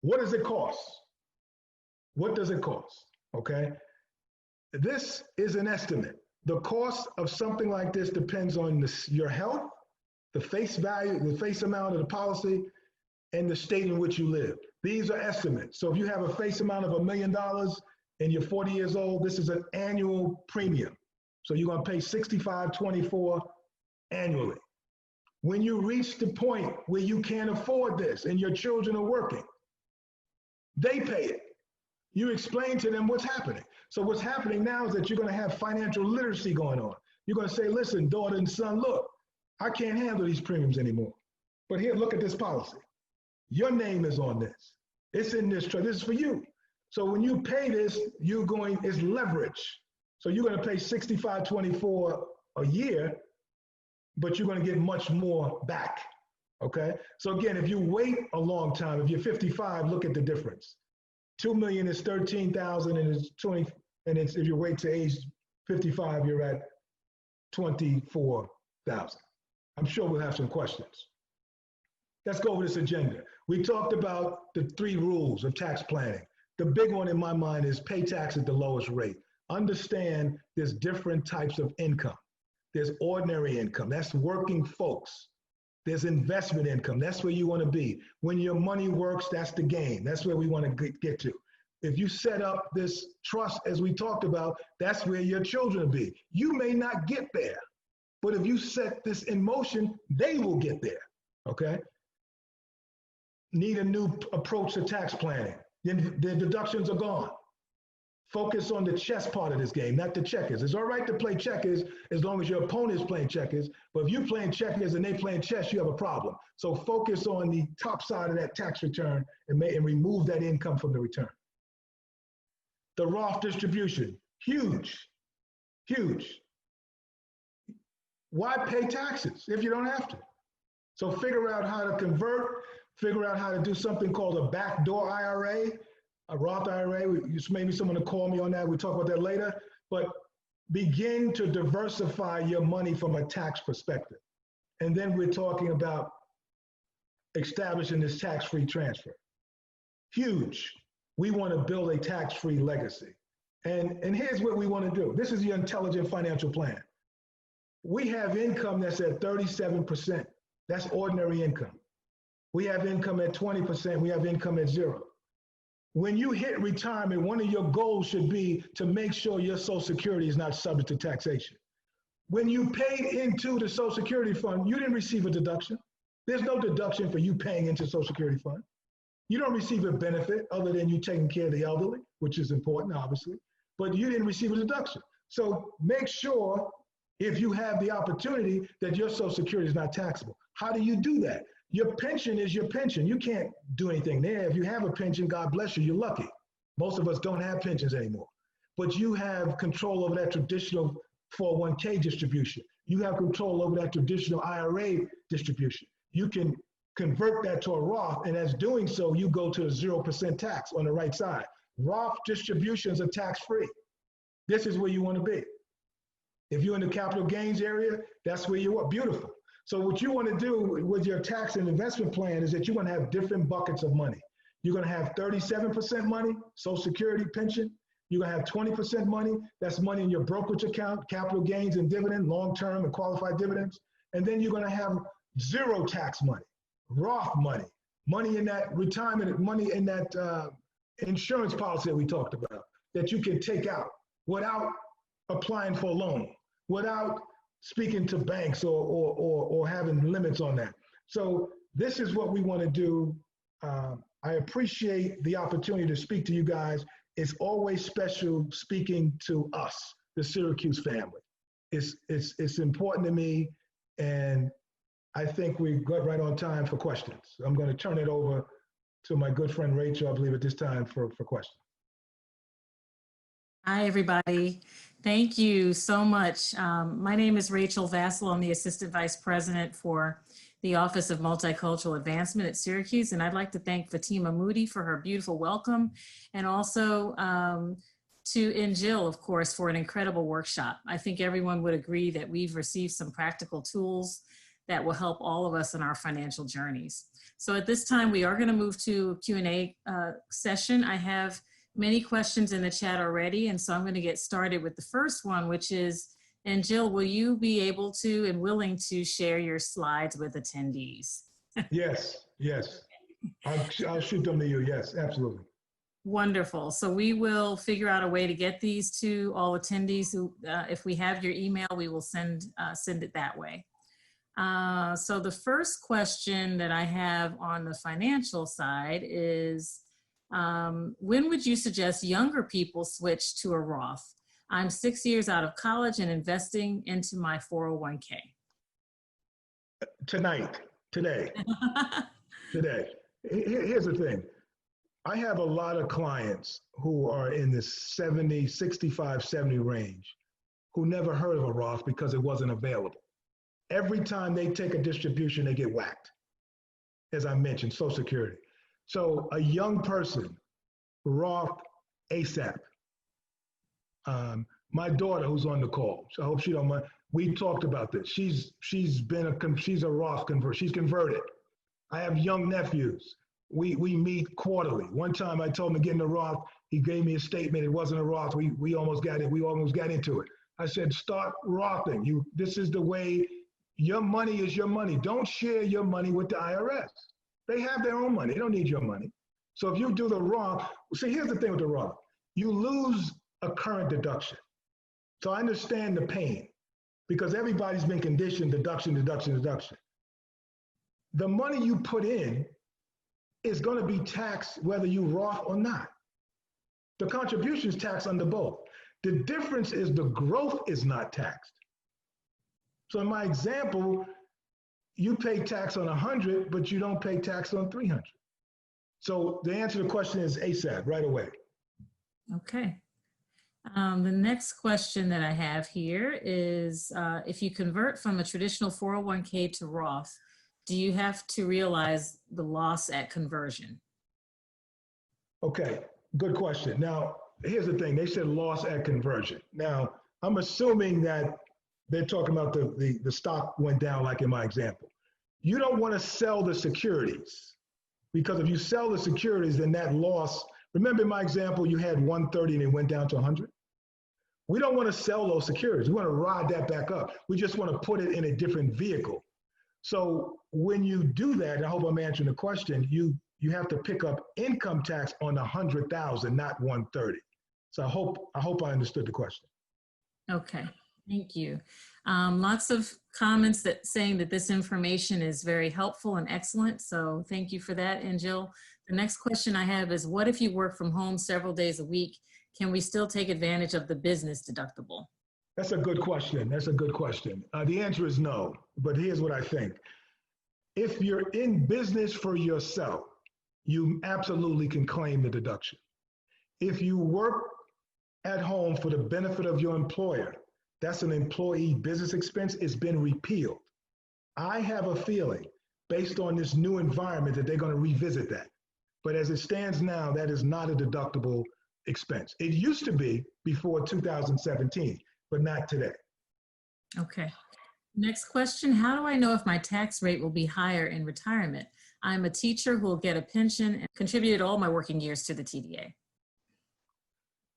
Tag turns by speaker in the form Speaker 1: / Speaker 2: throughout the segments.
Speaker 1: What does it cost? What does it cost? Okay. This is an estimate. The cost of something like this depends on your health, the face value, the face amount of the policy, and the state in which you live. These are estimates. So if you have a face amount of $1 million and you're 40 years old, this is an annual premium. So you're going to pay $65.24 annually. When you reach the point where you can't afford this and your children are working, they pay it. You explain to them what's happening. So what's happening now is that you're going to have financial literacy going on. You're going to say, listen, daughter and son, look, I can't handle these premiums anymore. But here, look at this policy. Your name is on this. It's in this trust. This is for you. So when you pay this, it's leverage. So you're going to pay $65.24 a year, but you're going to get much more back. Okay. So again, if you wait a long time, if you're 55, look at the difference. 2 million is 13,000 and it's 20. And if you wait to age 55, you're at 24,000. I'm sure we'll have some questions. Let's go over this agenda. We talked about the 3 rules of tax planning. The big one in my mind is pay tax at the lowest rate. Understand there's different types of income. There's ordinary income, that's working folks. There's investment income, that's where you want to be. When your money works, that's the game. That's where we want to get to. If you set up this trust, as we talked about, that's where your children will be. You may not get there, but if you set this in motion, they will get there, okay? Need a new approach to tax planning. Then the deductions are gone. Focus on the chess part of this game, not the checkers. It's all right to play checkers as long as your opponent is playing checkers, but if you're playing checkers and they playing chess, you have a problem. So focus on the top side of that tax return and remove that income from the return. The Roth distribution, huge, huge. Why pay taxes if you don't have to? So figure out how to convert, figure out how to do something called a backdoor IRA, a Roth IRA. Maybe someone will call me on that. We'll talk about that later. But begin to diversify your money from a tax perspective. And then we're talking about establishing this tax-free transfer. Huge. We want to build a tax-free legacy. And here's what we want to do. This is your intelligent financial plan. We have income that's at 37%. That's ordinary income. We have income at 20%. We have income at 0. When you hit retirement, one of your goals should be to make sure your Social Security is not subject to taxation. When you paid into the Social Security fund, you didn't receive a deduction. There's no deduction for you paying into the Social Security fund. You don't receive a benefit other than you taking care of the elderly, which is important, obviously, but you didn't receive a deduction. So make sure, if you have the opportunity, that your Social Security is not taxable. How do you do that? Your pension is your pension. You can't do anything there. If you have a pension, God bless you, you're lucky. Most of us don't have pensions anymore. But you have control over that traditional 401k distribution. You have control over that traditional IRA distribution. You can convert that to a Roth, and as doing so, you go to a 0% tax on the right side. Roth distributions are tax-free. This is where you want to be. If you're in the capital gains area, that's where you are. Beautiful. So what you want to do with your tax and investment plan is that you're going to have different buckets of money. You're going to have 37% money, Social Security, pension. You're going to have 20% money. That's money in your brokerage account, capital gains and dividend, long-term and qualified dividends. And then you're going to have 0 tax money, Roth money, money in that retirement, money in that insurance policy that we talked about, that you can take out without applying for a loan, without speaking to banks or having limits on that. So this is what we want to do. I appreciate the opportunity to speak to you guys. It's always special speaking to us, the Syracuse family. It's important to me, and I think we got right on time for questions. I'm going to turn it over to my good friend Rachel, I believe, at this time for questions.
Speaker 2: Hi, everybody. Thank you so much. My name is Rachel Vassal. I'm the Assistant Vice President for the Office of Multicultural Advancement at Syracuse. And I'd like to thank Fatima Moody for her beautiful welcome, and also to Injil, of course, for an incredible workshop. I think everyone would agree that we've received some practical tools that will help all of us in our financial journeys. So at this time, we are going to move to a Q&A session. I have many questions in the chat already, and so I'm going to get started with the first one, which is, and Jill, will you be able to and willing to share your slides with attendees?
Speaker 1: Yes, yes. I'll shoot them to you. Yes, absolutely.
Speaker 2: Wonderful. So we will figure out a way to get these to all attendees who, if we have your email, we will send it that way. So the first question that I have on the financial side is, when would you suggest younger people switch to a Roth? I'm 6 years out of college and investing into my 401k. Today.
Speaker 1: Here's the thing. I have a lot of clients who are in the 70, 65, 70 range who never heard of a Roth because it wasn't available. Every time they take a distribution, they get whacked. As I mentioned, Social Security. So a young person, Roth ASAP. My daughter, who's on the call, so I hope she don't mind. We talked about this. She's a Roth converter. She's converted. I have young nephews. We meet quarterly. One time I told him to get in the Roth. He gave me a statement. It wasn't a Roth. We almost got it. We almost got into it. I said, start Rothing. This is the way. Your money is your money. Don't share your money with the IRS. They have their own money. They don't need your money. So if you do the Roth, see, here's the thing with the Roth. You lose a current deduction. So I understand the pain because everybody's been conditioned deduction. The money you put in is going to be taxed whether you Roth or not. The contribution is taxed under both. The difference is the growth is not taxed. So in my example, you pay tax on 100, but you don't pay tax on 300. So the answer to the question is ASAP, right away.
Speaker 2: Okay. The next question that I have here is, if you convert from a traditional 401k to Roth, do you have to realize the loss at conversion?
Speaker 1: Okay, good question. Now, here's the thing. They said loss at conversion. Now, I'm assuming that they're talking about the stock went down like in my example. You don't want to sell the securities because if you sell the securities, then that loss, remember in my example, you had 130 and it went down to 100? We don't want to sell those securities. We want to ride that back up. We just want to put it in a different vehicle. So when you do that, I hope I'm answering the question, you have to pick up income tax on 100,000, not 130. So I hope I understood the question.
Speaker 2: Okay, thank you. Lots of comments saying that this information is very helpful and excellent. So thank you for that, and Jill. The next question I have is, what if you work from home several days a week? Can we still take advantage of the business deductible?
Speaker 1: That's a good question. The answer is no, but here's what I think. If you're in business for yourself, you absolutely can claim the deduction. If you work at home for the benefit of your employer, that's an employee business expense. It's been repealed. I have a feeling, based on this new environment, that they're going to revisit that. But as it stands now, that is not a deductible expense. It used to be before 2017, but not today.
Speaker 2: Okay. Next question. How do I know if my tax rate will be higher in retirement? I'm a teacher who will get a pension and contributed all my working years to the TDA.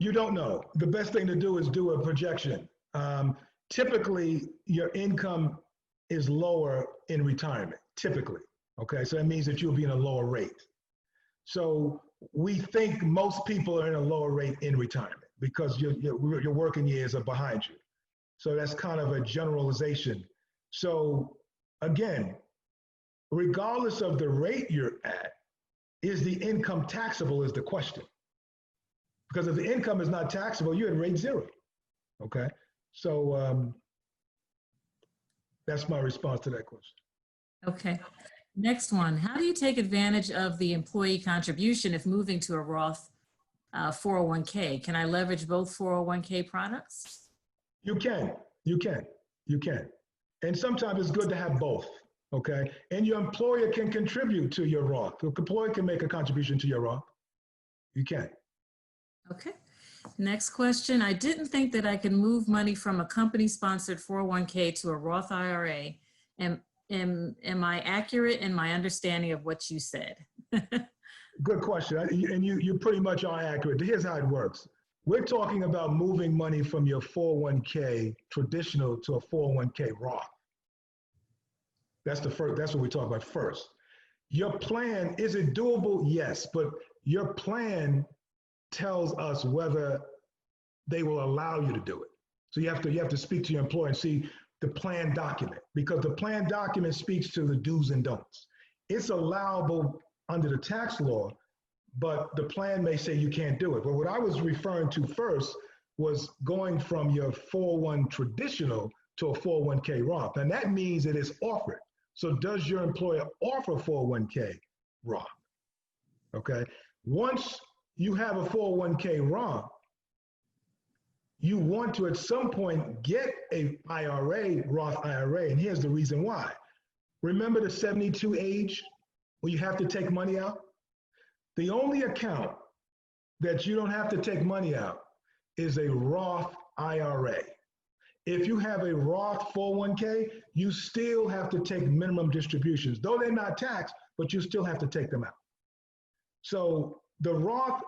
Speaker 1: You don't know. The best thing to do is do a projection. Typically, your income is lower in retirement, typically. Okay, so that means that you'll be in a lower rate. So we think most people are in a lower rate in retirement because your working years are behind you. So that's kind of a generalization. So again, regardless of the rate you're at, is the income taxable is the question. Because if the income is not taxable, you're at rate 0. Okay, so that's my response to that question.
Speaker 2: Okay. Next one, how do you take advantage of the employee contribution if moving to a Roth 401k? Can I leverage both 401k products?
Speaker 1: You can. And sometimes it's good to have both, okay? And your employer can contribute to your Roth. Your employer can make a contribution to your Roth. You can.
Speaker 2: Okay. Next question, I didn't think that I could move money from a company-sponsored 401k to a Roth IRA. am I accurate in my understanding of what you said?
Speaker 1: Good question. And you pretty much are accurate. Here's how it works. We're talking about moving money from your 401k traditional to a 401k Roth. That's the first, that's what we talk about first. Your plan, is it doable? Yes, but your plan tells us whether they will allow you to do it. So you have to speak to your employer and see the plan document, because the plan document speaks to the do's and don'ts. It's allowable under the tax law, but the plan may say you can't do it. But what I was referring to first was going from your 401 traditional to a 401k Roth. And that means it is offered. So does your employer offer 401k Roth? Okay. Once you have a 401k Roth, you want to at some point get a IRA, Roth IRA, and here's the reason why. Remember the 72 age where you have to take money out? The only account that you don't have to take money out is a Roth IRA. If you have a Roth 401k, you still have to take minimum distributions, though they're not taxed, but you still have to take them out. So the Roth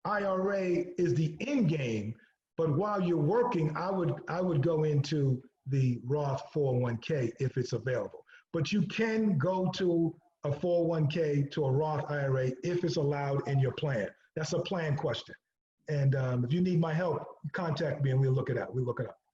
Speaker 1: IRA is the end game, but while you're working, I would go into the Roth 401k if it's available. But you can go to a 401k to a Roth IRA if it's allowed in your plan. That's a plan question. And if you need my help, contact me and we'll look it up.